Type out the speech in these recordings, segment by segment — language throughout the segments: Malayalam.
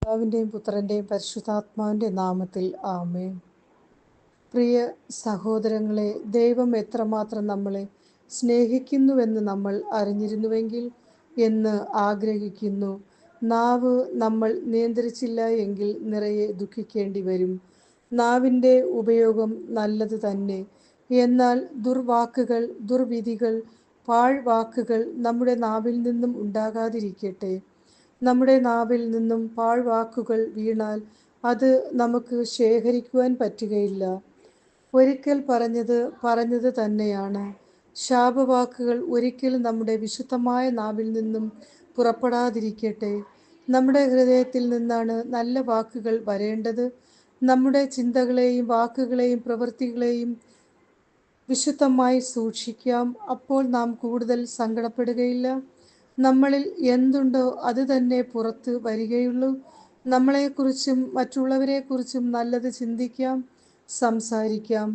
പിതാവിൻ്റെയും പുത്രൻ്റെയും പരിശുദ്ധാത്മാവിൻ്റെ നാമത്തിൽ ആമേൻ. പ്രിയ സഹോദരങ്ങളെ, ദൈവം എത്രമാത്രം നമ്മളെ സ്നേഹിക്കുന്നുവെന്ന് നമ്മൾ അറിഞ്ഞിരുന്നുവെങ്കിൽ എന്ന് ആഗ്രഹിക്കുന്നു. നാവ് നമ്മൾ നിയന്ത്രിച്ചില്ല എങ്കിൽ നിറയെ ദുഃഖിക്കേണ്ടി വരും. നാവിൻ്റെ ഉപയോഗം നല്ലത് തന്നെ. എന്നാൽ ദുർവാക്കുകൾ, ദുർവിധികൾ, പാഴ്വാക്കുകൾ നമ്മുടെ നാവിൽ നിന്നും ഉണ്ടാകാതിരിക്കട്ടെ. നമ്മുടെ നാവിൽ നിന്നും പാഴ്വാക്കുകൾ വീണാൽ അത് നമുക്ക് ശേഖരിക്കുവാൻ പറ്റുകയില്ല. ഒരിക്കൽ പറഞ്ഞത് തന്നെയാണ്. ശാപവാക്കുകൾ ഒരിക്കലും നമ്മുടെ വിശുദ്ധമായ നാവിൽ നിന്നും പുറപ്പെടാതിരിക്കട്ടെ. നമ്മുടെ ഹൃദയത്തിൽ നിന്നാണ് നല്ല വാക്കുകൾ വരേണ്ടത്. നമ്മുടെ ചിന്തകളെയും വാക്കുകളെയും പ്രവൃത്തികളെയും വിശുദ്ധമായി സൂക്ഷിക്കാം. അപ്പോൾ നാം കൂടുതൽ സങ്കടപ്പെടുകയില്ല. നമ്മളിൽ എന്തുണ്ടോ അത് തന്നെ പുറത്ത് വരികയുള്ളൂ. നമ്മളെക്കുറിച്ചും മറ്റുള്ളവരെക്കുറിച്ചും നല്ലത് ചിന്തിക്കാം, സംസാരിക്കാം,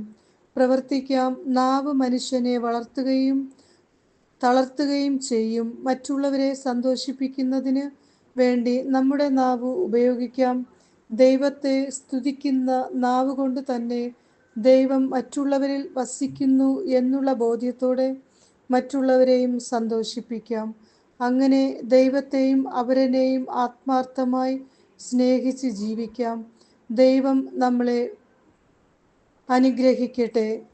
പ്രവർത്തിക്കാം. നാവ് മനുഷ്യനെ വളർത്തുകയും തളർത്തുകയും ചെയ്യും. മറ്റുള്ളവരെ സന്തോഷിപ്പിക്കുന്നതിന് വേണ്ടി നമ്മുടെ നാവ് ഉപയോഗിക്കാം. ദൈവത്തെ സ്തുതിക്കുന്ന നാവ് കൊണ്ട് തന്നെ ദൈവം മറ്റുള്ളവരിൽ വസിക്കുന്നു എന്നുള്ള ബോധ്യത്തോടെ മറ്റുള്ളവരെയും സന്തോഷിപ്പിക്കാം. അങ്ങനെ ദൈവത്തെയും അവരെയും ആത്മാർത്ഥമായി സ്നേഹിച്ച് ജീവിക്കാം. ദൈവം നമ്മളെ അനുഗ്രഹിക്കട്ടെ.